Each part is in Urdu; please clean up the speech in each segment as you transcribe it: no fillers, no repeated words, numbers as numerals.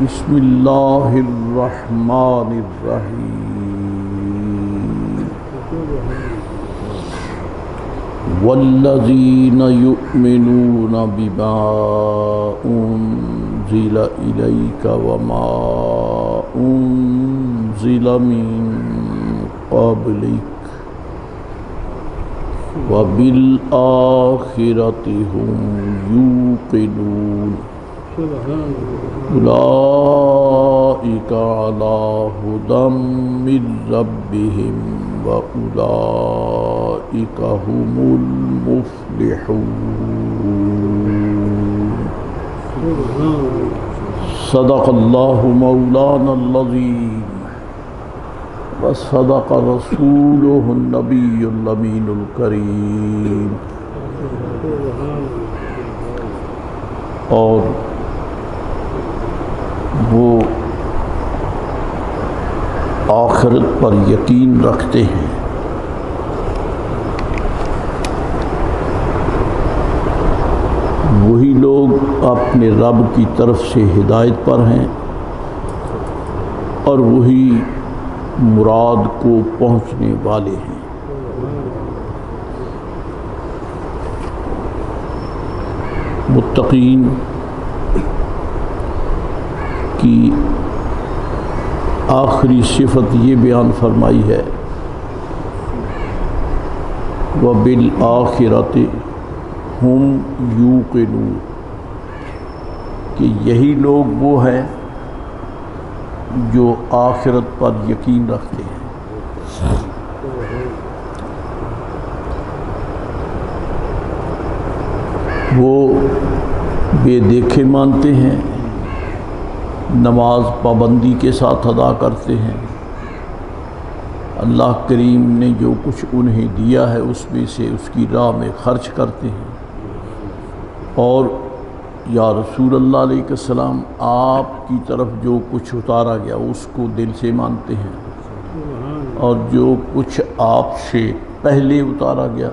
بسم اللہ الرحمن الرحیم والذین یؤمنون بما انزل الیک وما انزل من قبلک وبالآخرۃ هم یوقنون اولئک علی ھدی من ربہم واولئک هم المفلحون۔ صدق اللہ مولانا العظیم وصدق رسولہ النبی الامین الکریم۔ اور وہ آخرت پر یقین رکھتے ہیں وہی لوگ اپنے رب کی طرف سے ہدایت پر ہیں اور وہی مراد کو پہنچنے والے ہیں۔ متقین کی آخری صفت یہ بیان فرمائی ہے وَبِالْآخِرَةِ هُمْ يُوقِنُونَ، کہ یہی لوگ وہ ہیں جو آخرت پر یقین رکھتے ہیں۔ وہ بے دیکھے مانتے ہیں، نماز پابندی کے ساتھ ادا کرتے ہیں، اللہ کریم نے جو کچھ انہیں دیا ہے اس میں سے اس کی راہ میں خرچ کرتے ہیں، اور یا رسول اللہ علیہ السلام آپ کی طرف جو کچھ اتارا گیا اس کو دل سے مانتے ہیں، اور جو کچھ آپ سے پہلے اتارا گیا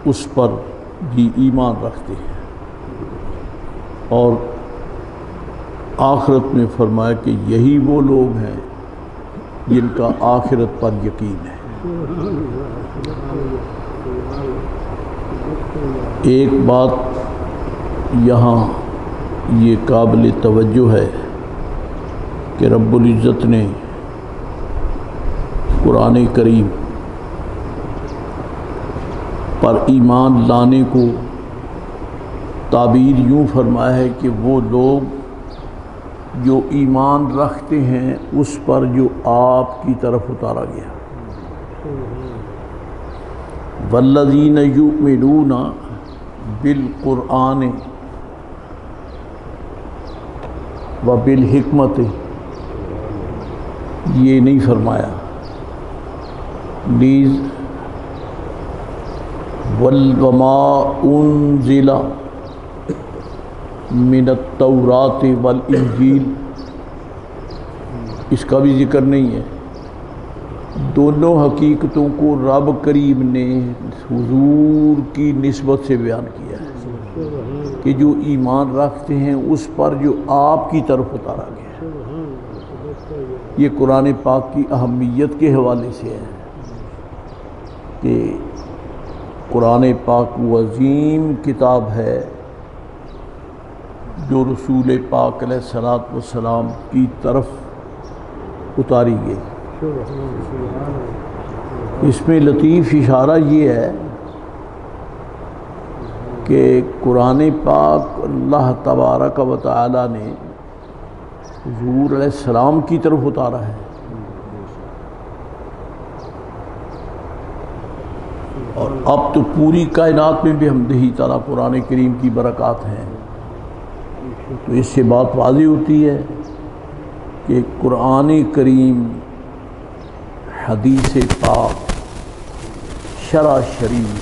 اس پر بھی ایمان رکھتے ہیں۔ اور آخرت میں فرمایا کہ یہی وہ لوگ ہیں جن کا آخرت پر یقین ہے۔ ایک بات یہاں یہ قابل توجہ ہے کہ رب العزت نے قرآن کریم پر ایمان لانے کو تعبیر یوں فرمایا ہے کہ وہ لوگ جو ایمان رکھتے ہیں اس پر جو آپ کی طرف اتارا گیا۔ والذین یؤمنون بالقرآن وبالحکمت، یہ نہیں فرمایا نیز وما انزل من التوراۃ والانجیل، اس کا بھی ذکر نہیں ہے۔ دونوں حقیقتوں کو رب کریم نے حضور کی نسبت سے بیان کیا ہے کہ جو ایمان رکھتے ہیں اس پر جو آپ کی طرف اتارا گیا ہے۔ یہ قرآن پاک کی اہمیت کے حوالے سے ہے کہ قرآن پاک وہ عظیم کتاب ہے جو رسول پاک علیہ الصلوۃ والسلام کی طرف اتاری گئی۔ اس میں لطیف اشارہ یہ ہے کہ قرآن پاک اللہ تبارک و تعالی نے حضور علیہ السلام کی طرف اتارا ہے، اور اب تو پوری کائنات میں بھی حمدہی تعالیٰ قرآن کریم کی برکات ہیں۔ تو اس سے بات واضح ہوتی ہے کہ قرآن کریم، حدیث پاک، شرع شریف،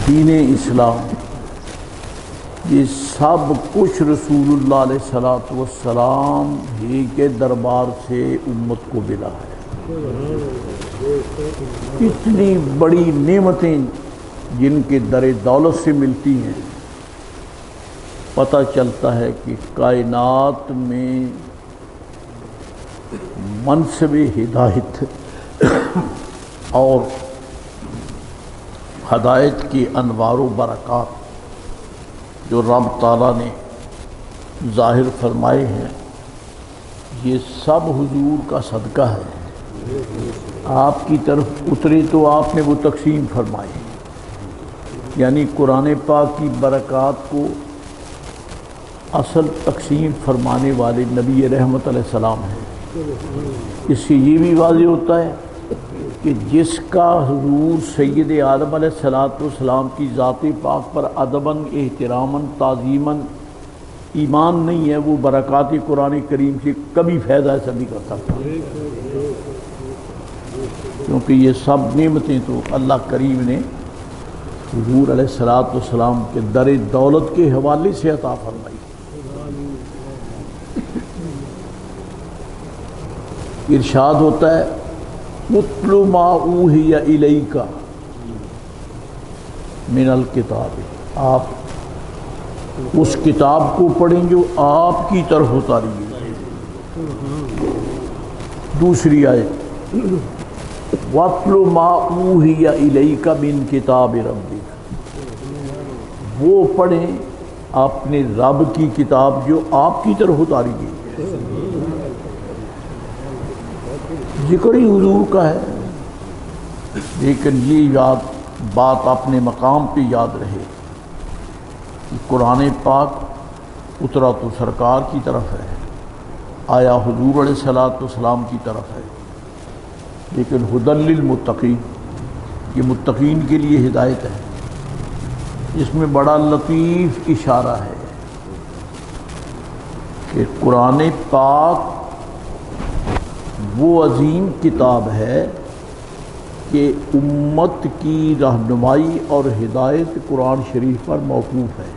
دین اسلام، یہ سب کچھ رسول اللہ علیہ السلام ہی کے دربار سے امت کو ملا ہے۔ اتنی بڑی نعمتیں جن کے در دولت سے ملتی ہیں، پتہ چلتا ہے کہ کائنات میں منصب ہدایت اور ہدایت کے انوار و برکات جو رب تعالیٰ نے ظاہر فرمائے ہیں، یہ سب حضور کا صدقہ ہے۔ آپ کی طرف اترے تو آپ نے وہ تقسیم فرمائے، یعنی قرآن پاک کی برکات کو اصل تقسیم فرمانے والے نبی رحمت علیہ السلام ہیں۔ اس سے یہ بھی واضح ہوتا ہے کہ جس کا حضور سید عالم علیہ السلام کی ذات پاک پر ادباً، احتراماً، تعظیماً ایمان نہیں ہے، وہ برکات قرآن کریم سے کبھی فیض ایسا نہیں کر سکتا، کیونکہ یہ سب نعمتیں تو اللہ کریم نے حضور علیہ السلام کے در دولت کے حوالے سے عطا فرمائی۔ ارشاد ہوتا ہے اتل ما اوحی الیک من الکتاب، آپ اس کتاب کو پڑھیں جو آپ کی طرف اتاری گئی۔ دوسری آیت وَاتْلُ مَا أُوحِيَ إِلَيْكَ مِن کتاب ربک، وہ پڑھیں اپنے رب کی کتاب جو آپ کی طرف اتاری گئی۔ ذکر ہی حضور کا ہے، لیکن یہ بات اپنے مقام پہ یاد رہے کہ قرآن پاک اترا تو سرکار کی طرف ہے، آیا حضور علیہ السلام کی طرف ہے، لیکن ہدی للمتقین، یہ متقین کے لیے ہدایت ہے۔ اس میں بڑا لطیف اشارہ ہے کہ قرآن پاک وہ عظیم کتاب ہے کہ امت کی رہنمائی اور ہدایت قرآن شریف پر موقوف ہے،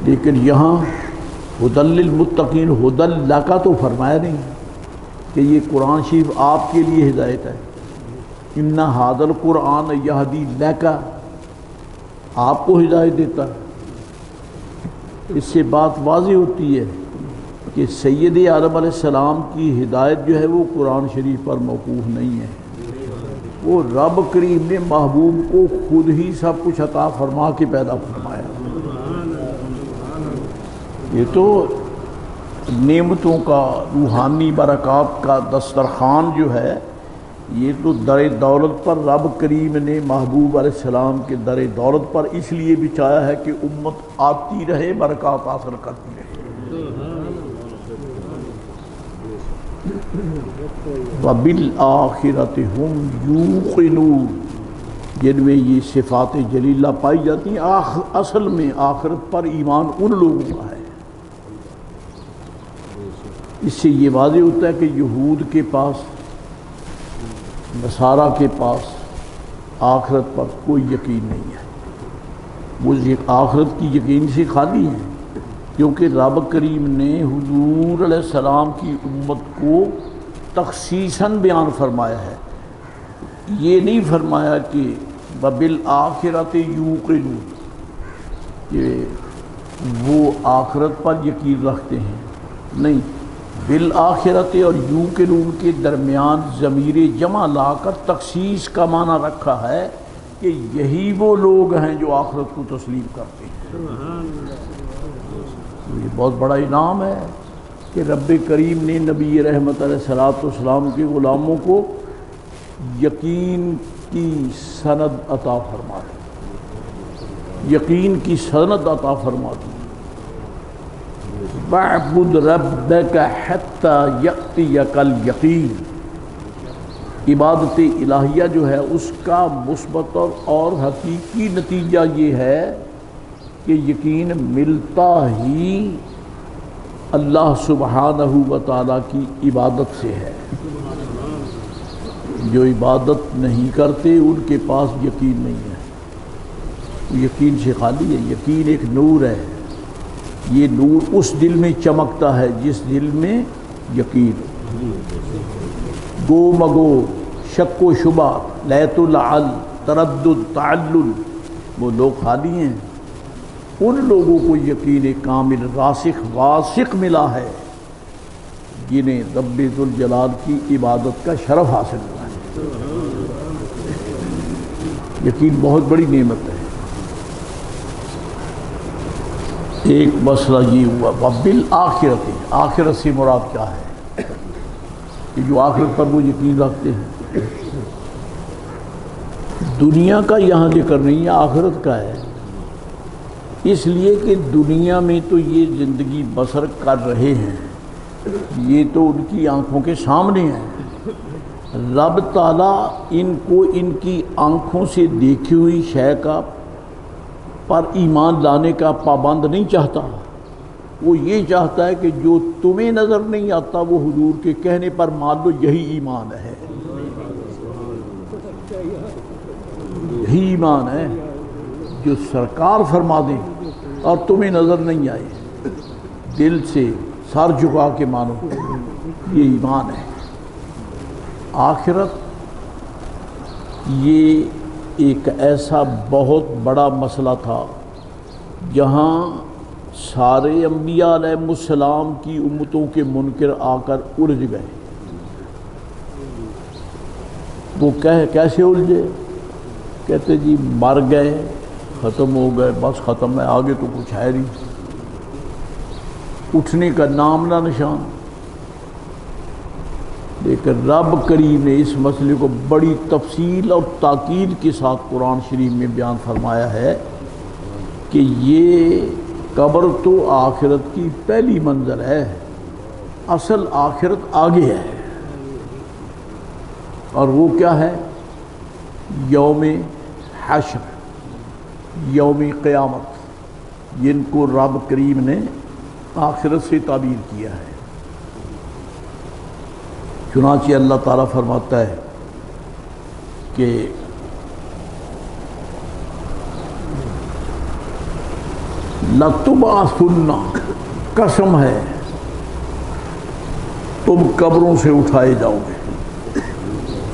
لیکن یہاں ہدی للمتقین ہدی لک تو فرمایا نہیں کہ یہ قرآن شریف آپ کے لیے ہدایت ہے۔ ان ھذا القرآن یہدی لک، آپ کو ہدایت دیتا ہے۔ اس سے بات واضح ہوتی ہے کہ سید عالم علیہ السلام کی ہدایت جو ہے وہ قرآن شریف پر موقوف نہیں ہے، وہ رب کریم نے محبوب کو خود ہی سب کچھ عطا فرما کے پیدا فرمایا۔ یہ تو نعمتوں کا، روحانی برکات کا دسترخوان جو ہے، یہ تو در دولت پر رب کریم نے محبوب علیہ السلام کے در دولت پر اس لیے بچھایا ہے کہ امت آتی رہے، برکات حاصل کرتی رہے۔ وَبِالْآخِرَةِ هُمْ يُوقِنُونَ، جن میں یہ صفات جلیلہ پائی جاتی ہیں، اصل میں آخرت پر ایمان ان لوگوں کا ہے۔ اس سے یہ واضح ہوتا ہے کہ یہود کے پاس، نصارہ کے پاس آخرت پر کوئی یقین نہیں ہے، وہ آخرت کی یقین سے خالی ہیں، کیونکہ رب کریم نے حضور علیہ السلام کی امت کو تخصیصاً بیان فرمایا ہے۔ یہ نہیں فرمایا کہ وَبِالْآخِرَةِ يُوقِنُونَ کہ وہ آخرت پر یقین رکھتے ہیں، نہیں، بالآخرت اور یوقنون کے درمیان ضمیر جمع لا کر تخصیص کا معنی رکھا ہے کہ یہی وہ لوگ ہیں جو آخرت کو تسلیم کرتے ہیں۔ یہ بہت بڑا انعام ہے کہ رب کریم نے نبی رحمت علیہ السلام کے غلاموں کو یقین کی سند عطا فرما دی، یقین کی سند عطا فرما دی۔ وَاعْبُدْ رَبَّكَ حَتَّى يَأْتِيَكَ الْيَقِينُ، عبادت الہیہ جو ہے اس کا مثبت اور حقیقی نتیجہ یہ ہے کہ یقین ملتا ہی اللہ سبحانہ و تعالیٰ کی عبادت سے ہے۔ جو عبادت نہیں کرتے ان کے پاس یقین نہیں ہے، یقین سے خالی ہے۔ یقین ایک نور ہے، یہ نور اس دل میں چمکتا ہے جس دل میں یقین، گو مگو، شک و شبہ، لیت العل، تردد، تعلل، وہ لوگ خالی ہیں۔ ان لوگوں کو یقین کامل راسخ واسق ملا ہے جنہیں رب ذوالجلال کی عبادت کا شرف حاصل ہوا ہے۔ یقین بہت بڑی نعمت ہے۔ ایک مسئلہ یہ ہوا وبالآخرۃ، آخرت سے مراد کیا ہے کہ جو آخرت پر وہ یقین رکھتے ہیں۔ دنیا کا یہاں ذکر نہیں ہے، آخرت کا ہے، اس لیے کہ دنیا میں تو یہ زندگی بسر کر رہے ہیں، یہ تو ان کی آنکھوں کے سامنے ہے۔ رب تعالیٰ ان کو ان کی آنکھوں سے دیکھی ہوئی شے کا پر ایمان لانے کا پابند نہیں چاہتا، وہ یہ چاہتا ہے کہ جو تمہیں نظر نہیں آتا وہ حضور کے کہنے پر مان لو، یہی ایمان ہے، یہی ایمان ہے جو سرکار فرما دیں اور تمہیں نظر نہیں آئے، دل سے سر جھکا کے مانو، یہ ایمان ہے۔ آخرت یہ ایک ایسا بہت بڑا مسئلہ تھا جہاں سارے انبیاء علیہ السلام کی امتوں کے منکر آ کر الجھ گئے۔ وہ کیسے الجھے؟ کہتے جی مر گئے، ختم ہو گئے، بس ختم ہے، آگے تو کچھ ہے نہیں، اٹھنے کا نام نہ نشان۔ لیکن رب کریم نے اس مسئلے کو بڑی تفصیل اور تاکید کے ساتھ قرآن شریف میں بیان فرمایا ہے کہ یہ قبر تو آخرت کی پہلی منزل ہے، اصل آخرت آگے ہے، اور وہ کیا ہے؟ یوم حشر، یوم قیامت، جن کو رب کریم نے آخرت سے تعبیر کیا ہے۔ چنانچہ اللہ تعالیٰ فرماتا ہے کہ لَتُبْعَثُنَّ، قسم ہے تم قبروں سے اٹھائے جاؤ گے،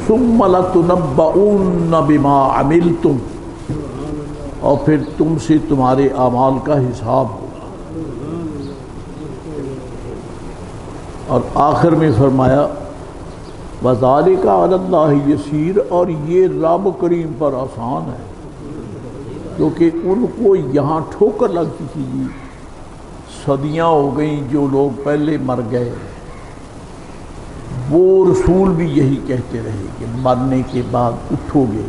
ثُمَّ لَتُنَبَّؤُنَّ بِمَا عَمِلْتُمْ، اور پھر تم سے تمہارے اعمال کا حساب ہوگا۔ اور آخر میں فرمایا وَذَلِكَ عَلَى اللَّهِ يَسِيرٌ، اور یہ رب کریم پر آسان ہے، کیونکہ ان کو یہاں ٹھوکر لگتی تھی جی، صدیاں ہو گئیں جو لوگ پہلے مر گئے، وہ رسول بھی یہی کہتے رہے کہ مرنے کے بعد اٹھو گے،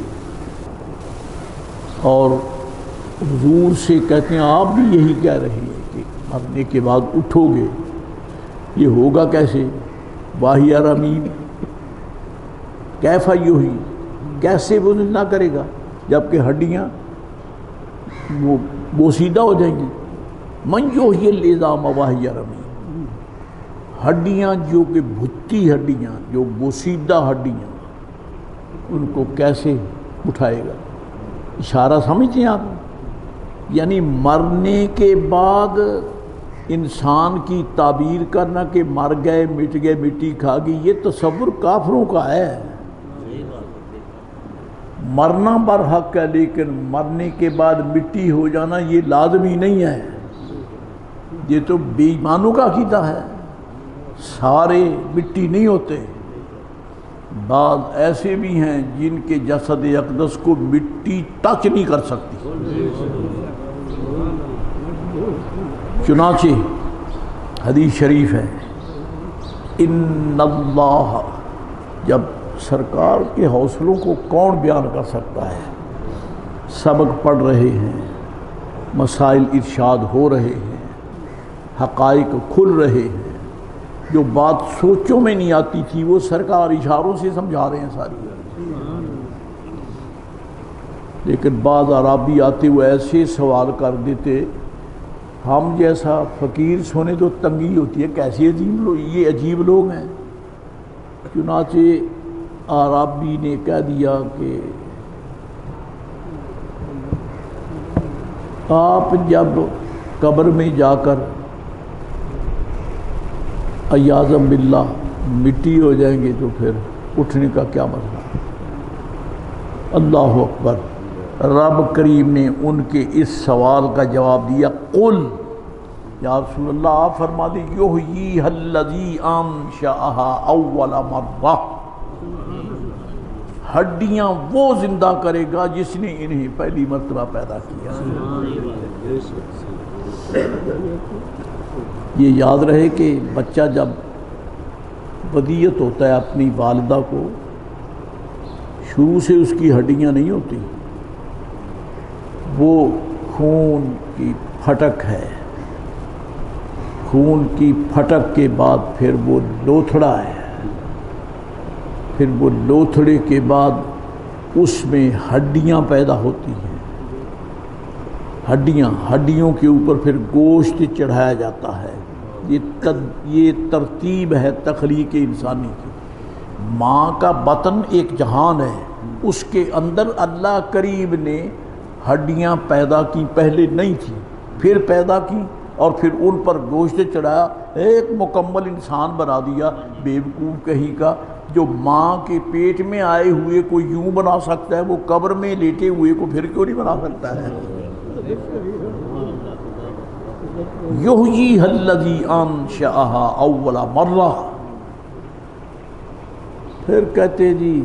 اور حضور سے کہتے ہیں آپ بھی یہی کہہ رہے ہیں کہ مرنے کے بعد اٹھو گے، یہ ہوگا کیسے؟ واہی رمیم، کیفا یحیی، کیسے وہ نہ کرے گا جبکہ ہڈیاں وہ بوسیدہ ہو جائیں گی۔ من یحیی العظام وہی رمیم، ہڈیاں جو کہ بھتی ہڈیاں، جو بوسیدہ ہڈیاں، ان کو کیسے اٹھائے گا؟ اشارہ سمجھتے ہیں آپ؟ یعنی مرنے کے بعد انسان کی تعبیر کرنا کہ مر گئے، مٹ گئے، مٹی کھا گئی، یہ تصور کافروں کا ہے۔ مرنا برحق ہے، لیکن مرنے کے بعد مٹی ہو جانا یہ لازمی نہیں ہے، یہ تو بے ایمانوں کا عقیدہ ہے۔ سارے مٹی نہیں ہوتے، بعض ایسے بھی ہیں جن کے جسد اقدس کو مٹی ٹچ نہیں کر سکتی۔ چنانچہ حدیث شریف ہے ان اللہ، جب سرکار کے حوصلوں کو کون بیان کر سکتا ہے؟ سبق پڑھ رہے ہیں، مسائل ارشاد ہو رہے ہیں، حقائق کھل رہے ہیں، جو بات سوچوں میں نہیں آتی تھی وہ سرکار اشاروں سے سمجھا رہے ہیں ساری۔ لیکن بعض عرابی آتے ہوئے ایسے سوال کر دیتے، ہم جیسا فقیر سونے تو تنگی ہوتی ہے، کیسے عجیب لوگ، یہ عجیب لوگ ہیں۔ چنانچہ عرابی نے کہہ دیا کہ آپ جب قبر میں جا کر عیاذم باللہ مٹی ہو جائیں گے تو پھر اٹھنے کا کیا مسئلہ؟ اللہ اکبر، رب کریم نے ان کے اس سوال کا جواب دیا، قل یا رسول اللہ آپ فرما دیں یحییھا الذی انشأھا اول مرہ، ہڈیاں وہ زندہ کرے گا جس نے انہیں پہلی مرتبہ پیدا کیا۔ یہ یاد رہے کہ بچہ جب ودیت ہوتا ہے اپنی والدہ کو، شروع سے اس کی ہڈیاں نہیں ہوتی، وہ خون کی پھٹک ہے، خون کی پھٹک کے بعد پھر وہ لوتھڑا ہے، پھر وہ لوتھڑے کے بعد اس میں ہڈیاں پیدا ہوتی ہیں، ہڈیوں کے اوپر پھر گوشت چڑھایا جاتا ہے۔ یہ ترتیب ہے تخلیق انسانی کی۔ ماں کا بطن ایک جہان ہے، اس کے اندر اللہ کریم نے ہڈیاں پیدا کی، پہلے نہیں تھی، پھر پیدا کی اور پھر ان پر گوشت چڑھایا، ایک مکمل انسان بنا دیا۔ بیوقوف کہیں کا جو ماں کے پیٹ میں آئے ہوئے کو یوں بنا سکتا ہے، وہ قبر میں لیٹے ہوئے کو پھر کیوں نہیں بنا سکتا ہے؟ یحییھا الذی انشأھا اول مرہ۔ پھر کہتے جی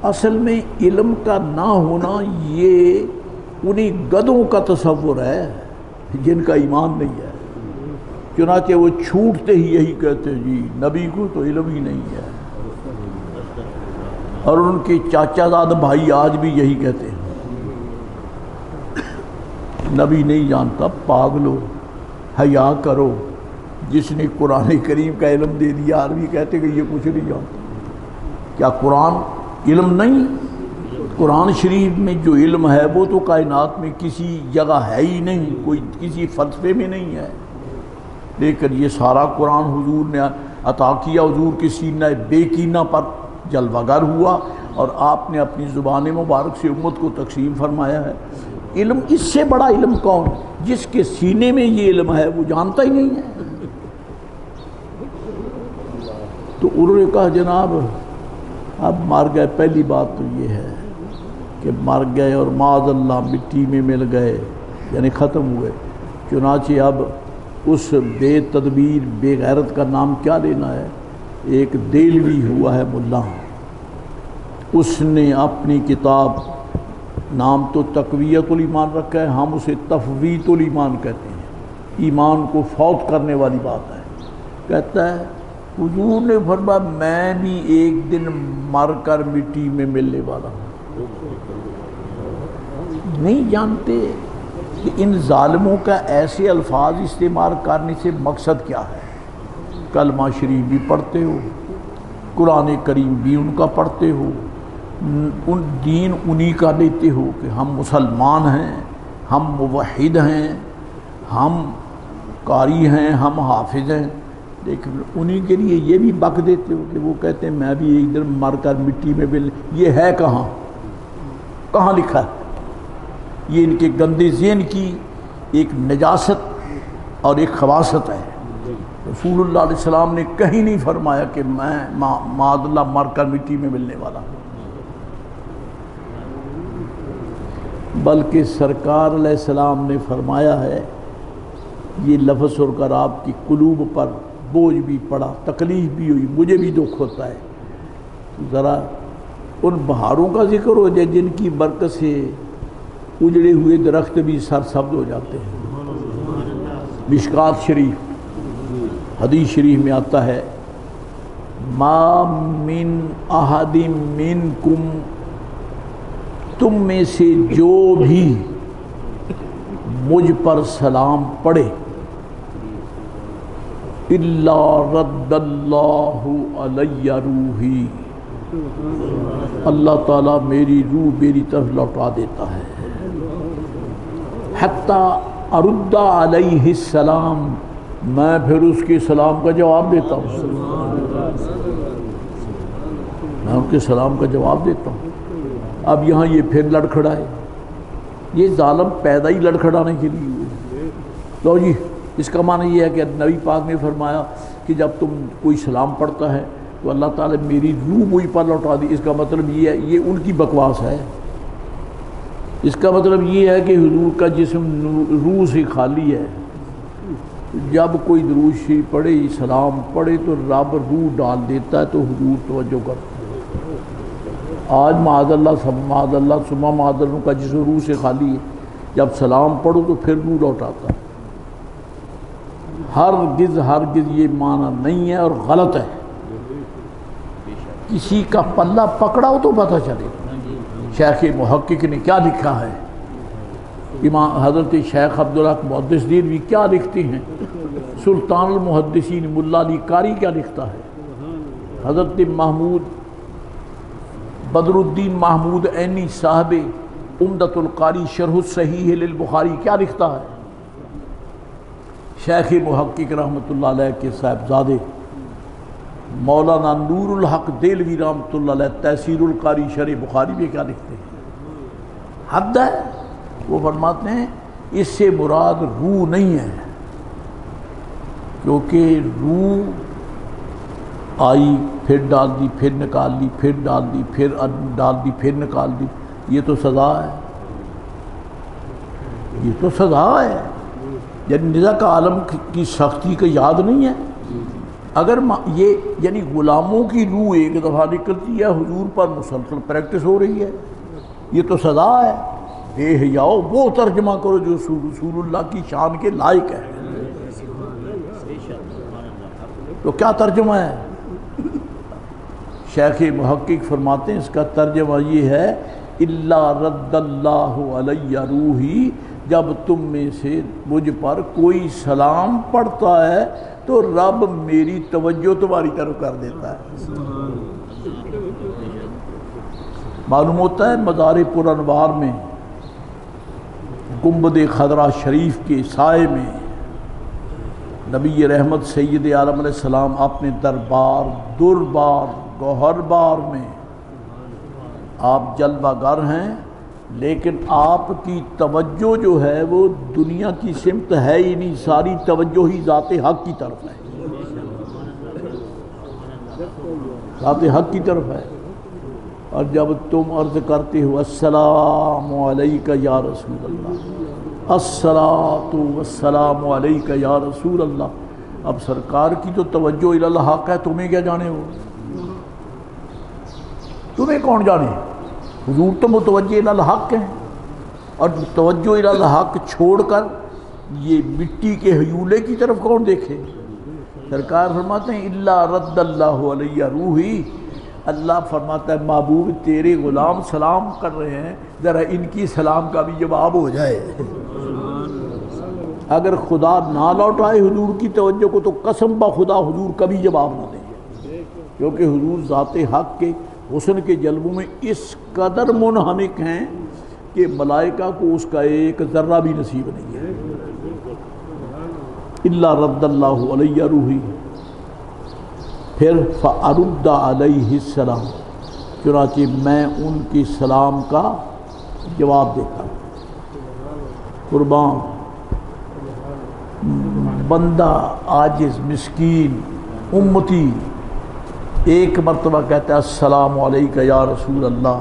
اصل میں علم کا نہ ہونا یہ انہیں گدھوں کا تصور ہے جن کا ایمان نہیں ہے، چنانچہ وہ چھوٹتے ہی یہی کہتے جی نبی کو تو علم ہی نہیں ہے، اور ان کے چاچا زاد بھائی آج بھی یہی کہتے ہیں نبی نہیں جانتا، پاگلو حیا کرو، جس نے قرآن کریم کا علم دے دیا عربی کہتے کہ یہ کچھ نہیں جانتا۔ کیا قرآن علم نہیں؟ قرآن شریف میں جو علم ہے وہ تو کائنات میں کسی جگہ ہے ہی نہیں، کوئی کسی فلسفے میں نہیں ہے، لیکن یہ سارا قرآن حضور نے عطا کیا، حضور کے سینہ بے کینہ پر جلوہ گر ہوا اور آپ نے اپنی زبان مبارک سے امت کو تقسیم فرمایا ہے۔ علم اس سے بڑا علم کون؟ جس کے سینے میں یہ علم ہے وہ جانتا ہی نہیں ہے۔ تو انہوں نے کہا جناب اب مر گئے، پہلی بات تو یہ ہے کہ مر گئے اور معاذ اللہ مٹی میں مل گئے، یعنی ختم ہوئے، چنانچہ اب اس بے تدبیر بے غیرت کا نام کیا لینا ہے؟ ایک دیلوی ہوا ہے ملا، اس نے اپنی کتاب نام تو تقویت الایمان رکھا ہے، ہم اسے تفویض الایمان کہتے ہیں، ایمان کو فوت کرنے والی بات ہے۔ کہتا ہے حضور نے فرمایا میں بھی ایک دن مر کر مٹی میں ملنے والا ہوں۔ نہیں جانتے کہ ان ظالموں کا ایسے الفاظ استعمال کرنے سے مقصد کیا ہے؟ کلمہ شریف بھی پڑھتے ہو، قرآن کریم بھی ان کا پڑھتے ہو، ان دین انہی کا لیتے ہو کہ ہم مسلمان ہیں، ہم موحد ہیں، ہم قاری ہیں، ہم حافظ ہیں، لیکن انہی کے لیے یہ بھی بک دیتے ہو کہ وہ کہتے ہیں میں بھی ایک دن مر کر مٹی میں مل۔ یہ ہے کہاں لکھا ہے؟ یہ ان کے گندے ذہن کی ایک نجاست اور ایک خباثت ہے۔ رسول اللہ علیہ السلام نے کہیں نہیں فرمایا کہ میں معاذ اللہ مر کر مٹی میں ملنے والا ہوں، بلکہ سرکار علیہ السلام نے فرمایا ہے، یہ لفظ سن کر آپ کی قلوب پر بوجھ بھی پڑا، تکلیف بھی ہوئی، مجھے بھی دکھ ہوتا ہے۔ ذرا ان بہاروں کا ذکر ہو جائے جن کی برکت سے اجڑے ہوئے درخت بھی سرسبز ہو جاتے ہیں۔ مشکات شریف حدیث شریف میں آتا ہے ما من احد منکم، تم میں سے جو بھی مجھ پر سلام پڑھے، الا رد اللہ علی روحی، اللہ تعالیٰ میری روح میری طرف لوٹا دیتا ہے، حتی ارد علیہ السلام، میں پھر اس کے سلام کا جواب دیتا ہوں، میں ان کے سلام کا جواب دیتا ہوں۔ اب یہاں یہ پھر لڑکھڑائے، یہ ظالم پیدا ہی لڑکھڑانے کے لیے ہوئے۔ تو جی اس کا معنی یہ ہے کہ نبی پاک نے فرمایا کہ جب تم کوئی سلام پڑھتا ہے تو اللہ تعالیٰ میری روح وہی پر لوٹا دی، اس کا مطلب یہ ہے، یہ ان کی بکواس ہے، اس کا مطلب یہ ہے کہ حضور کا جسم روح سے خالی ہے. جب کوئی درود شریف پڑھے سلام پڑھے تو رب روح ڈال دیتا ہے تو حضور توجہ کرتا ہے. آج معاذ اللہ ثم معاذ اللہ کا جسم روح سے خالی ہے، جب سلام پڑھو تو پھر روح لوٹاتا ہے. ہرگز یہ معنی نہیں ہے اور غلط ہے. کسی کا پلہ پکڑا ہو تو پتہ چلے. شیخ محقق نے کیا لکھا ہے، امام حضرت شیخ عبدالحق محدث دہلوی کیا لکھتے ہیں، سلطان المحدثین ملا علی قاری کیا لکھتا ہے، حضرت محمود بدر الدین محمود عینی صاحب عمدۃ القاری شرح الصحیح للبخاری کیا لکھتا ہے، شیخ محقق رحمۃ اللہ علیہ کے صاحبزادے مولانا نور الحق دہلوی رحمۃ اللہ علیہ تحصیل القاری شرح بخاری میں کیا لکھتے ہیں. حد ہے. وہ فرماتے ہیں اس سے مراد روح نہیں ہے، کیونکہ روح آئی پھر ڈال دی پھر نکال دی پھر ڈال دی پھر ڈال دی پھر نکال دی. یہ تو سزا ہے، یہ تو سزا ہے. یعنی نزا کا عالم کی سختی کا یاد نہیں ہے. اگر یہ یعنی غلاموں کی روح ایک دفعہ نکلتی ہے، حضور پر مسلسل پریکٹس ہو رہی ہے، یہ تو سزا ہے. بے حیاؤ وہ ترجمہ کرو جو رسول اللہ کی شان کے لائق ہے. تو کیا ترجمہ ہے؟ شیخ محقق فرماتے ہیں اس کا ترجمہ یہ ہے، الا رد اللہ علی روحی، جب تم میں سے مجھ پر کوئی سلام پڑھتا ہے تو رب میری توجہ تمہاری طرف کر دیتا ہے. معلوم ہوتا ہے مزار پرانوار میں گنبد خضرا شریف کے سائے میں نبی رحمت سید عالم علیہ السلام اپنے دربار گوہر بار میں آپ جلوہ گر ہیں، لیکن آپ کی توجہ جو ہے وہ دنیا کی سمت ہے ہی نہیں، ساری توجہ ہی ذات حق کی طرف ہے، ذات حق کی طرف ہے. اور جب تم عرض کرتے ہو السلام علیکہ یا رسول اللہ، الصلاۃ والسلام علیکہ یا رسول اللہ، اب سرکار کی تو توجہ الی الحق ہے، تمہیں کیا جانے ہو، تمہیں کون جانے. حضور تو متوجہ الی الحق ہیں، اور توجہ الی الحق چھوڑ کر یہ مٹی کے ہیولے کی طرف کون دیکھے. سرکار فرماتے ہیں الا رد اللہ علیہ روحی، اللہ فرماتا ہے محبوب تیرے غلام سلام کر رہے ہیں، ذرا ان کی سلام کا بھی جواب ہو جائے. اگر خدا نہ لوٹائے حضور کی توجہ کو تو قسم بخدا حضور کبھی جواب نہ دیں، کیونکہ حضور ذات حق کے حسن کے جلووں میں اس قدر منہمک ہیں کہ ملائکہ کو اس کا ایک ذرہ بھی نصیب نہیں ہے. الا رد اللہ علیہ روحی. پھر فَأَرُدَّ عَلَيْهِ السَّلَامُ، چنانچہ میں ان کی سلام کا جواب دیتا ہوں. قربان بندہ عاجز مسکین امتی ایک مرتبہ کہتا ہے السلام علیکہ یا رسول اللہ،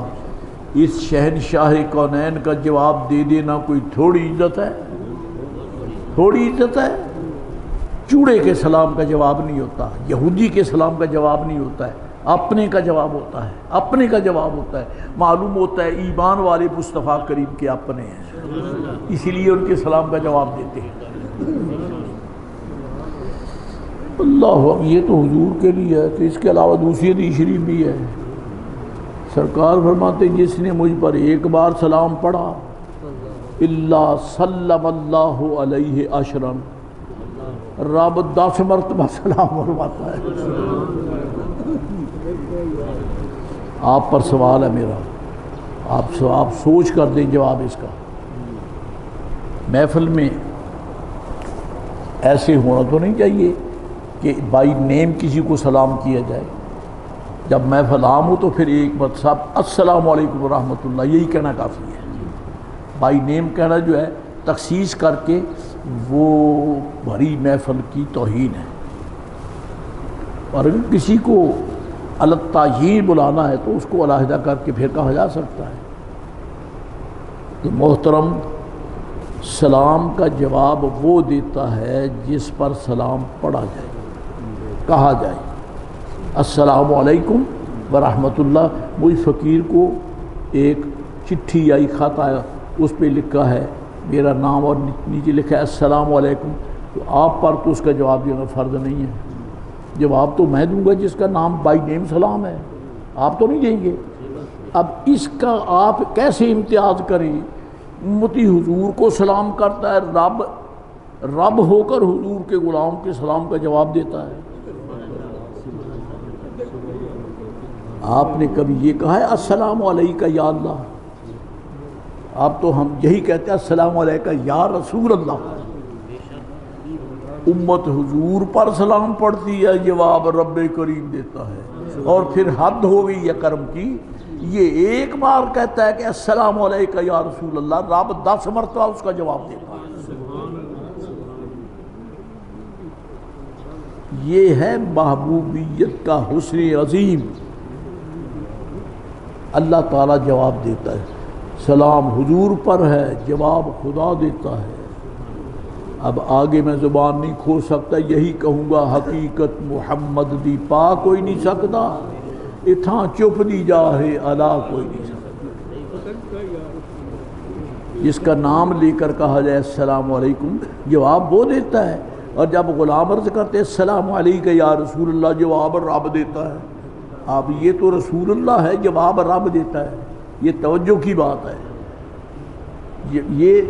اس شہنشاہ کونین کا جواب دے دینا کوئی تھوڑی عزت ہے، تھوڑی عزت ہے. چوڑے کے سلام کا جواب نہیں ہوتا، یہودی کے سلام کا جواب نہیں ہوتا ہے، اپنے کا جواب ہوتا ہے، اپنے کا جواب ہوتا ہے. معلوم ہوتا ہے ایمان والے مصطفیٰ کریم کے اپنے ہیں، اسی لیے ان کے سلام کا جواب دیتے ہیں. اللہ یہ تو حضور کے لیے ہے، تو اس کے علاوہ دوسری حدیث شریف بھی ہے. سرکار فرماتے جس نے مجھ پر ایک بار سلام پڑھا الا سلم اللہ علیہ عشرا، رب 10 مرتبہ سلام فرماتا ہے. آپ پر سوال ہے میرا، آپ سوچ کر دیں جواب اس کا. محفل میں ایسے ہونا تو نہیں چاہیے کہ بائی نیم کسی کو سلام کیا جائے. جب محفل عام ہو تو پھر ایک مرتبہ السلام علیکم ورحمۃ اللہ یہی کہنا کافی ہے. بائی نیم کہنا جو ہے تخصیص کر کے وہ بھری محفل کی توہین ہے. اور اگر کسی کو التعیین بلانا ہے تو اس کو علیحدہ کر کے پھر کہا جا سکتا ہے. تو محترم، سلام کا جواب وہ دیتا ہے جس پر سلام پڑھا جائے، کہا جائے السلام علیکم ورحمۃ اللہ۔ وہی فقیر کو ایک چٹھی آئی، خط آیا، اس پہ لکھا ہے میرا نام اور نیچے لکھا ہے السلام علیکم، تو آپ پر تو اس کا جواب دینا فرض نہیں ہے۔ جواب تو میں دوں گا جس کا نام بائی نیم سلام ہے، آپ تو نہیں دیں گے۔ اب اس کا آپ کیسے امتیاز کریں؟ امتی حضور کو سلام کرتا ہے، رب ہو کر حضور کے غلام کے سلام کا جواب دیتا ہے۔ آپ نے کبھی یہ کہا ہے السلام علیکہ یا اللہ؟ آپ تو ہم یہی کہتے ہیں السلام علیکہ یا رسول اللہ۔ امت حضور پر سلام پڑھتی ہے، جواب رب کریم دیتا ہے۔ اور پھر حد ہو گئی ہے کرم کی، یہ ایک بار کہتا ہے کہ السلام علیکہ یا رسول اللہ، رب 10 مرتبہ اس کا جواب دیتا ہے۔ یہ ہے محبوبیت کا حسن عظیم۔ اللہ تعالیٰ جواب دیتا ہے، سلام حضور پر ہے، جواب خدا دیتا ہے۔ اب آگے میں زبان نہیں کھول سکتا، یہی کہوں گا حقیقت محمد دی پا کوئی نہیں سکتا، اتھاں چپ دی جا ہے الا کوئی نہیں سکتا۔ جس کا نام لے کر کہا جائے السلام علیکم، جواب وہ دیتا ہے، اور جب غلام عرض کرتے السلام علیکہ یا رسول اللہ، جواب رب دیتا ہے۔ اب یہ تو رسول اللہ ہے، جواب رب دیتا ہے، یہ توجہ کی بات ہے۔ یہ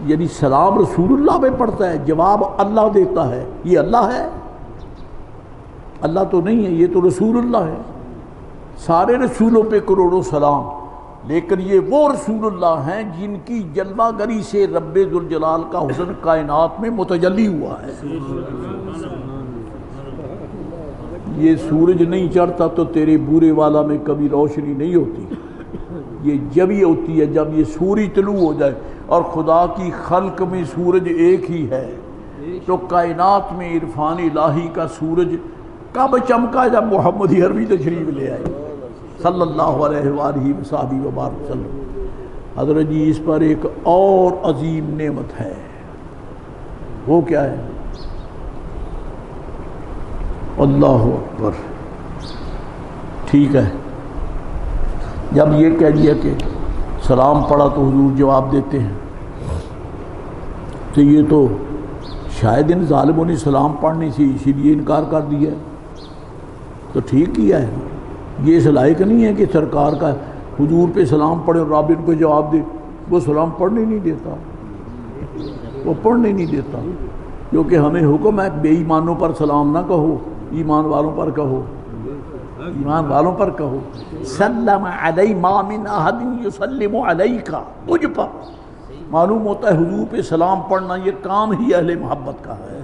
یعنی سلام رسول اللہ پہ پڑھتا ہے، جواب اللہ دیتا ہے، یہ اللہ ہے؟ اللہ تو نہیں ہے، یہ تو رسول اللہ ہے۔ سارے رسولوں پہ کروڑوں سلام، لیکن یہ وہ رسول اللہ ہیں جن کی جلوہ گری سے رب ذوالجلال کا حسن کائنات میں متجلی ہوا ہے۔ یہ سورج نہیں چڑھتا تو تیرے بورے والا میں کبھی روشنی نہیں ہوتی، یہ جب ہی ہوتی ہے جب یہ سورج طلوع ہو جائے، اور خدا کی خلق میں سورج ایک ہی ہے، تو کائنات میں عرفان الہی کا سورج کب چمکا؟ جب محمد عربی تشریف لے آئے صلی اللہ علیہ وآلہ وصحبہ وبارک وسلم۔ حضرت جی اس پر ایک اور عظیم نعمت ہے، وہ کیا ہے؟ اللہ اکبر۔ ٹھیک ہے، جب یہ کہہ دیا کہ سلام پڑھا تو حضور جواب دیتے ہیں، تو یہ تو شاید ان ظالموں نے سلام پڑھنے سے اسی لیے انکار کر دیا ہے، تو ٹھیک کیا ہے۔ یہ اس لائق نہیں ہے کہ سرکار کا حضور پہ سلام پڑھے اور رب ان کو جواب دے، وہ سلام پڑھنے نہیں دیتا، وہ پڑھنے نہیں دیتا، کیونکہ ہمیں حکم ہے بے ایمانوں پر سلام نہ کہو، ایمان والوں پر کہو، ایمان والوں پر کہو۔ سلم علی ما من احد یسلم علیک، مجھ پر۔ معلوم ہوتا ہے حضور پہ سلام پڑھنا یہ کام ہی اہل محبت کا ہے،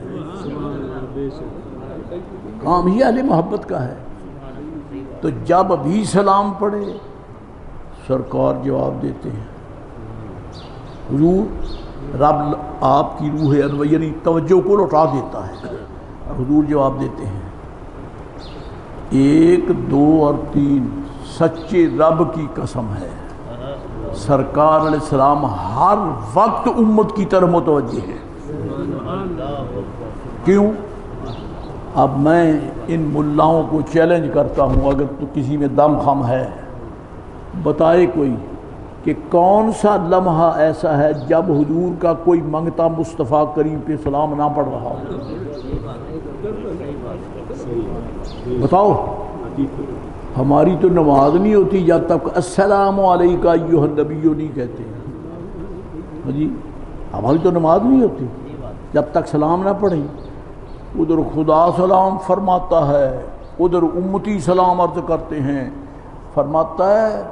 کام ہی اہل محبت کا ہے۔ تو جب بھی سلام پڑھے سرکار جواب دیتے ہیں، حضور رب آپ کی روح انور یعنی توجہ کو لوٹا دیتا ہے، حضور جواب دیتے ہیں 1 2 اور 3 سچے رب کی قسم ہے، سرکار علیہ السلام ہر وقت امت کی طرف متوجہ ہے۔ کیوں؟ اب میں ان ملاؤں کو چیلنج کرتا ہوں، اگر تو کسی میں دم خم ہے بتائے کوئی کہ کون سا لمحہ ایسا ہے جب حضور کا کوئی منگتا مصطفیٰ کریم پہ سلام نہ پڑھ رہا ہو؟ بتاؤ۔ ہماری تو نماز نہیں ہوتی جب تک السلام علیکہ ایھا النبی نہیں کہتے ہیں جی، ہماری تو نماز نہیں ہوتی جب تک سلام نہ پڑھیں۔ ادھر خدا سلام فرماتا ہے، ادھر امتی سلام عرض کرتے ہیں، فرماتا ہے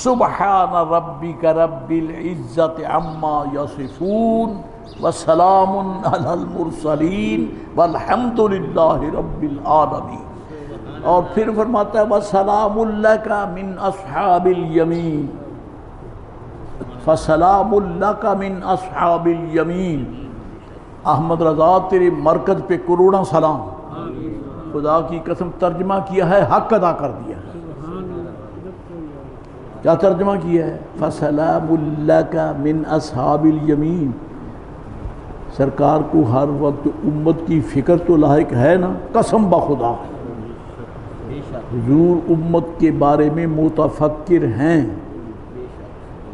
سبحان ربک رب العزت عما یصفون وسلام علی المرسلین والحمد للہ رب العالمین۔ اور پھر فرماتا ہے وسلام لک من اصحاب الیمین، فسلام لک من اصحاب الیمین۔ احمد رضا تیرے مرکز پہ کروڑاں سلام، خدا کی قسم ترجمہ کیا ہے، حق ادا کر دیا ہے۔ کیا ترجمہ کیا ہے؟ فَسَلَامٌ لَكَ مِنْ أَصْحَابِ الْيَمِينِ. سرکار کو ہر وقت امت کی فکر تو لاحق ہے نا، قسم بخدا حضور امت کے بارے میں متفکر ہیں،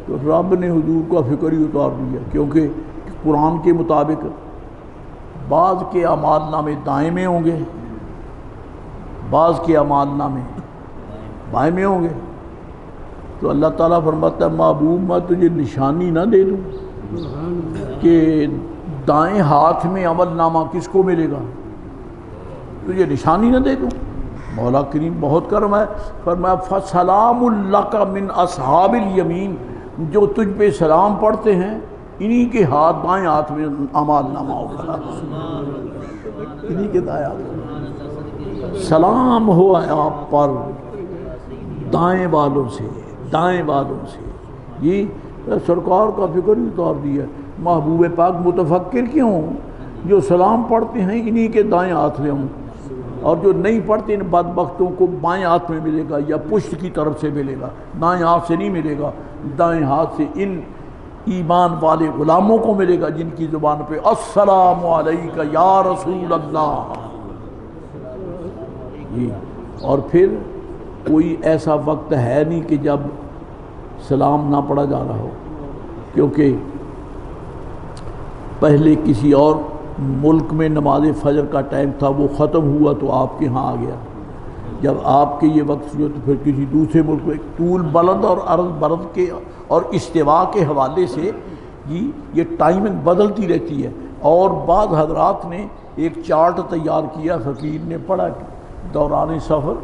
تو رب نے حضور کا فکر ہی اتار دیا، کیونکہ قرآن کے مطابق بعض کے اعمال نامے دائیں میں ہوں گے، بعض کے اعمال نامے بائیں میں ہوں گے. تو اللہ تعالیٰ فرماتا ہے محبوب میں تجھے نشانی نہ دے دوں کہ دائیں ہاتھ میں عمل نامہ کس کو ملے گا، تجھے نشانی نہ دے دوں. مولا کریم بہت کرم ہے، فرمایا فَسَلَامٌ لَكَ مِنْ أَصْحَابِ الْيَمِينِ. جو تجھ پہ سلام پڑھتے ہیں انہی کے ہاتھ بائیں ہاتھ میں اعمال نامہ ہوگا، انہی کے دائیں ہاتھ میں سلام ہوا ہے آپ پر دائیں والوں سے، دائیں والوں سے. یہ سرکار کا فکر ہی اتار دیا. محبوب پاک متفکر کیوں؟ جو سلام پڑھتے ہیں انہی کے دائیں ہاتھ میں ہوں، اور جو نہیں پڑھتے ان بدبختوں کو بائیں ہاتھ میں ملے گا یا پشت کی طرف سے ملے گا، دائیں ہاتھ سے نہیں ملے گا. دائیں ہاتھ سے ان ایمان والے غلاموں کو ملے گا جن کی زبان پہ السلام علیکہ یا رسول اللہ. اور پھر کوئی ایسا وقت ہے نہیں کہ جب سلام نہ پڑھا جا رہا ہو، کیونکہ پہلے کسی اور ملک میں نماز فجر کا ٹائم تھا، وہ ختم ہوا تو آپ کے ہاں آ گیا. جب آپ کے یہ وقت جو تو پھر کسی دوسرے ملک میں طول بلند اور عرض برد کے اور استوا کے حوالے سے یہ ٹائمنگ بدلتی رہتی ہے. اور بعض حضرات نے ایک چارٹ تیار کیا، فقیر نے پڑھا دوران سفر،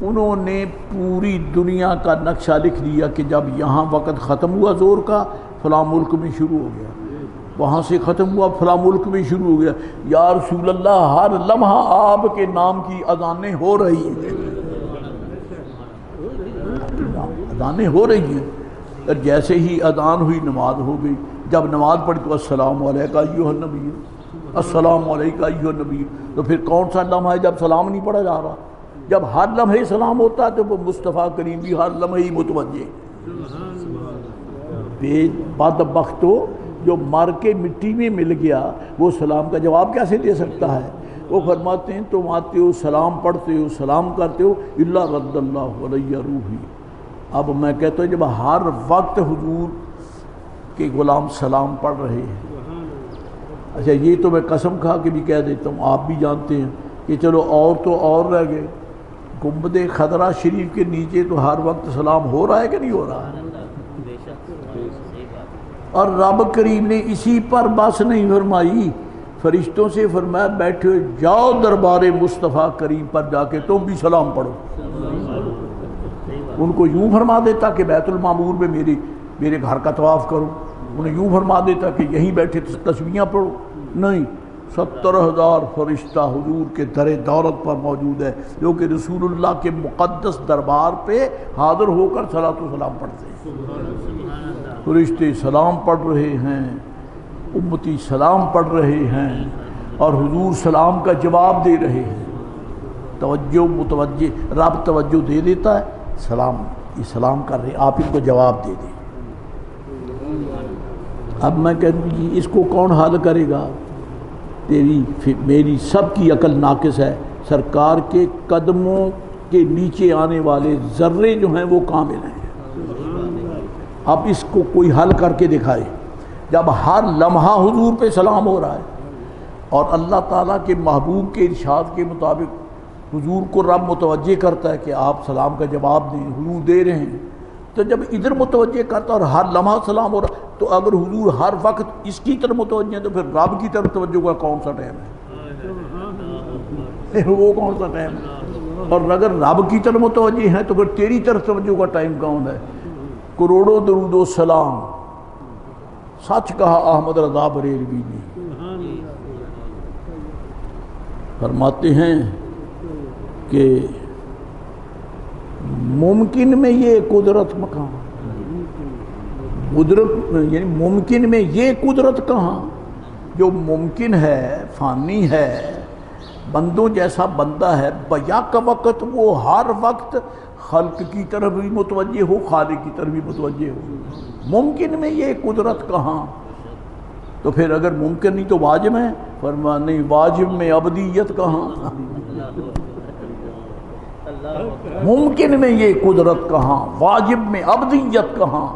انہوں نے پوری دنیا کا نقشہ لکھ لیا کہ جب یہاں وقت ختم ہوا زور کا فلاں ملک میں شروع ہو گیا، وہاں سے ختم ہوا فلاں ملک میں شروع ہو گیا. یا رسول اللہ ہر لمحہ آپ کے نام کی اذانیں ہو رہی ہیں، اذانیں ہو رہی ہیں. اور جیسے ہی اذان ہوئی نماز ہو گئی. جب نماز پڑھی تو السلام علیکہ ایھا النبی، السلام علیکہ ایھا النبی. تو پھر کون سا لمحہ ہے جب سلام نہیں پڑھا جا رہا؟ جب ہر لمحے سلام ہوتا ہے تو وہ مصطفیٰ کریم بھی ہر لمحے ہی متوجہ. بے بدبختو جو مر کے مٹی میں مل گیا وہ سلام کا جواب کیسے دے سکتا ہے؟ وہ فرماتے ہیں تم آتے ہو سلام پڑھتے ہو سلام کرتے ہو الا رد اللہ علیہ روحی. اب میں کہتا ہوں جب ہر وقت حضور کے غلام سلام پڑھ رہے ہیں، اچھا یہ تو میں قسم کھا کے بھی کہہ دیتا ہوں، آپ بھی جانتے ہیں کہ چلو اور تو اور رہ گئے، گنبد خضرا شریف کے نیچے تو ہر وقت سلام ہو رہا ہے کہ نہیں ہو رہا؟ اور رب کریم نے اسی پر بس نہیں فرمائی، فرشتوں سے فرمایا بیٹھے جاؤ دربار مصطفیٰ کریم پر جا کے تم بھی سلام پڑھو. ان کو یوں فرما دیتا کہ بیت المعمور میں میرے گھر کا طواف کرو، انہیں یوں فرما دیتا کہ یہیں بیٹھے تسبیحاں پڑھو. نہیں، 70,000 فرشتہ حضور کے در دولت پر موجود ہے جو کہ رسول اللہ کے مقدس دربار پہ حاضر ہو کر صلاۃ و سلام پڑھتے ہیں. فرشتے سلام پڑھ رہے ہیں، امتی سلام پڑھ رہے ہیں، اور حضور سلام کا جواب دے رہے ہیں. توجہ متوجہ، رب توجہ دے دیتا ہے، سلام یہ سلام کر رہے، آپ ان کو جواب دے دیں. اب میں کہوں گی اس کو کون حل کرے گا؟ تیری میری سب کی عقل ناقص ہے. سرکار کے قدموں کے نیچے آنے والے ذرے جو ہیں وہ کامل ہیں. اب اس کو کوئی حل کر کے دکھائے. جب ہر لمحہ حضور پہ سلام ہو رہا ہے اور اللہ تعالیٰ کے محبوب کے ارشاد کے مطابق حضور کو رب متوجہ کرتا ہے کہ آپ سلام کا جواب دیں، حضور دے رہے ہیں، تو جب ادھر متوجہ کرتا اور ہر لمحہ سلام ہو رہا، تو اگر حضور ہر وقت اس کی طرف متوجہ ہیں تو پھر رب کی طرف توجہ کا کون سا ٹائم ہے؟ وہ کون سا ٹائم ہے؟ اور اگر رب کی طرف متوجہ ہیں تو پھر تیری طرف توجہ کا ٹائم کون ہے؟ کروڑوں درود و سلام، سچ کہا احمد رضا بریلوی نے. فرماتے ہیں کہ ممکن میں یہ قدرت مقام، قدرت یعنی ممکن میں یہ قدرت کہاں؟ جو ممکن ہے فانی ہے، بندوں جیسا بندہ ہے، بیک وقت وہ ہر وقت خلق کی طرف بھی متوجہ ہو، خالق کی طرف بھی متوجہ ہو۔ ممکن میں یہ قدرت کہاں؟ تو پھر اگر ممکن نہیں تو واجب ہے؟ فرمایا نہیں، واجب میں ابدیت کہاں؟ ممکن میں یہ قدرت کہاں، واجب میں ابدیت کہاں؟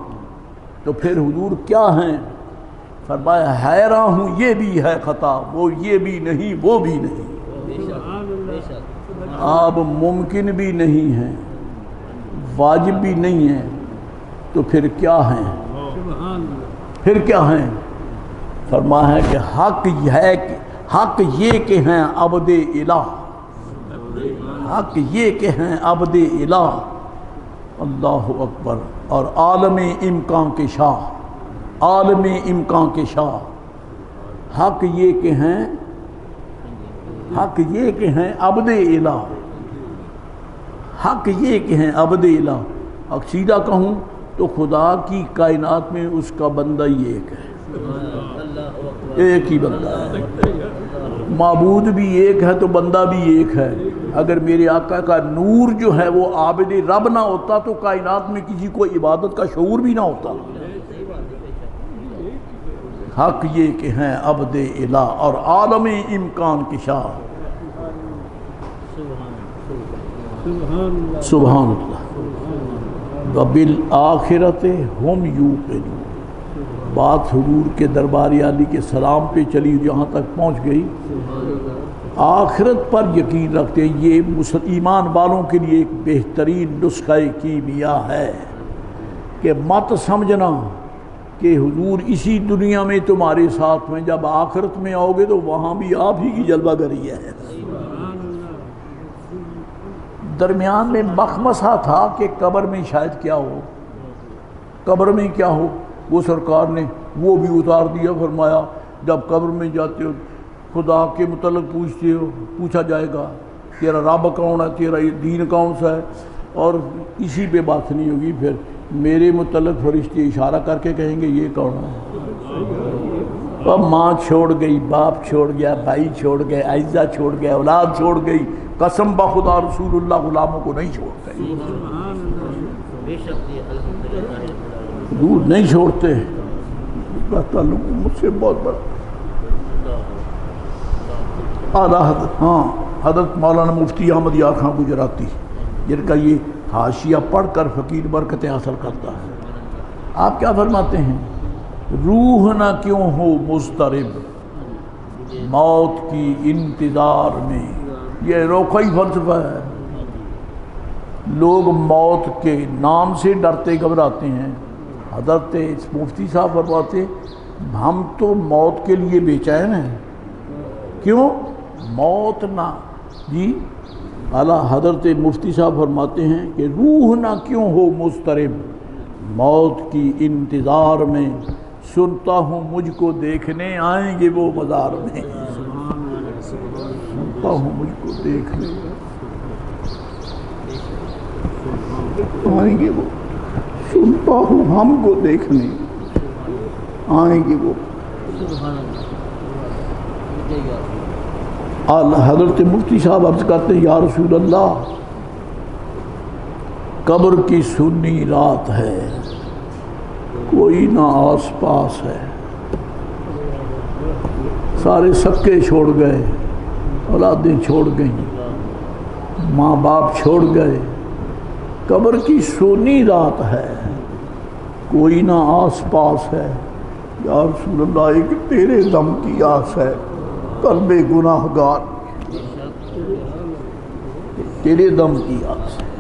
تو پھر حضور کیا ہیں؟ فرمایا حیران ہوں، یہ بھی ہے خطا، وہ یہ بھی نہیں، وہ بھی نہیں۔ آپ ممکن بھی نہیں ہیں، واجب بھی نہیں ہیں، تو پھر کیا ہیں؟ پھر کیا ہیں؟ فرمایا ہے کہ حق یہ کہ ہیں عبد الہ، حق یہ کہ ہیں عبد الہ، اللہ اکبر، اور عالم امکان کے شاہ، عالم امکان کے شاہ، حق یہ کہ ہیں، حق یہ کہ ہیں عبد الہ، حق یہ کہ ہیں عبد الہ۔ سیدھا کہوں تو خدا کی کائنات میں اس کا بندہ ہی ایک ہے، ایک ہی بندہ ہے۔ معبود بھی ایک ہے تو بندہ بھی ایک ہے۔ اگر میرے آقا کا نور جو ہے وہ عابد رب نہ ہوتا تو کائنات میں کسی کو عبادت کا شعور بھی نہ ہوتا۔ حق یہ کہ ہیں عبد الہ اور عالم امکان کی شاہ، سبحان اللہ۔ وبالآخرۃ ہم یوقنون، بات حضور کے دربار عالی کے سلام پہ چلی جہاں تک پہنچ گئی، آخرت پر یقین رکھتے ہیں۔ یہ ایمان والوں کے لیے ایک بہترین نسخہ کیمیا ہے کہ مت سمجھنا کہ حضور اسی دنیا میں تمہارے ساتھ میں، جب آخرت میں آؤ گے تو وہاں بھی آپ ہی کی جلوہ گری ہے۔ درمیان میں مخمصہ تھا کہ قبر میں شاید کیا ہو، قبر میں کیا ہو، وہ سرکار نے وہ بھی اتار دیا۔ فرمایا جب قبر میں جاتے ہو خدا کے متعلق پوچھتے ہو، پوچھا جائے گا تیرا رب کون ہے، تیرا دین کون سا ہے، اور اسی پہ بات نہیں ہوگی، پھر میرے متعلق فرشتے اشارہ کر کے کہیں گے یہ کون ہے۔ اب ماں چھوڑ گئی، باپ چھوڑ گیا، بھائی چھوڑ گئے، اعزہ چھوڑ گئے، اولاد چھوڑ گئی، قسم بخدا رسول اللہ غلاموں کو نہیں چھوڑتے، دور نہیں چھوڑتے۔ اللہ تعالیٰ مجھ سے بہت بڑا اعلیٰ حضرت، ہاں حضرت مولانا مفتی احمد یار خان گجراتی، جن کا یہ حاشیہ پڑھ کر فقیر برکتیں حاصل کرتا ہے۔ آپ کیا فرماتے ہیں؟ روح نہ کیوں ہو مضطرب موت کی انتظار میں، یہ روکھائی فلسفہ ہے۔ لوگ موت کے نام سے ڈرتے گھبراتے ہیں۔ حضرت مفتی صاحب فرماتے ہم تو موت کے لیے بے چین ہیں، کیوں؟ موت نہ، جی اعلیٰ حضرت مفتی صاحب فرماتے ہیں کہ روح نہ کیوں ہو مضطرب موت کی انتظار میں، سنتا ہوں مجھ کو دیکھنے آئیں گے وہ مزار میں، سنتا ہوں مجھ کو دیکھنے آئیں گے وہ، سنتا ہوں ہم کو دیکھنے آئیں گے وہ۔ حضرت مفتی صاحب عرض کرتے ہیں یا رسول اللہ، قبر کی سنی رات ہے، کوئی نہ آس پاس ہے، سارے سکے چھوڑ گئے، اولادیں چھوڑ گئیں، ماں باپ چھوڑ گئے، قبر کی سونی رات ہے، کوئی نہ آس پاس ہے، یا رسول اللہ ایک تیرے دم کی آس ہے، قلب گناہ گار تیرے دم کی آس ہے۔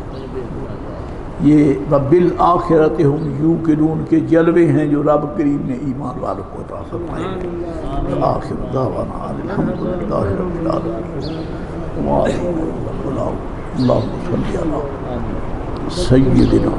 یہ وبالآخرۃ ہم یوقنون کے جلوے ہیں جو رب کریم نے ایمان والوں کو عطا فرمائے۔ آخر دعوانا الحمدللہ رب العالمین، اللہم صلی علی سیدنا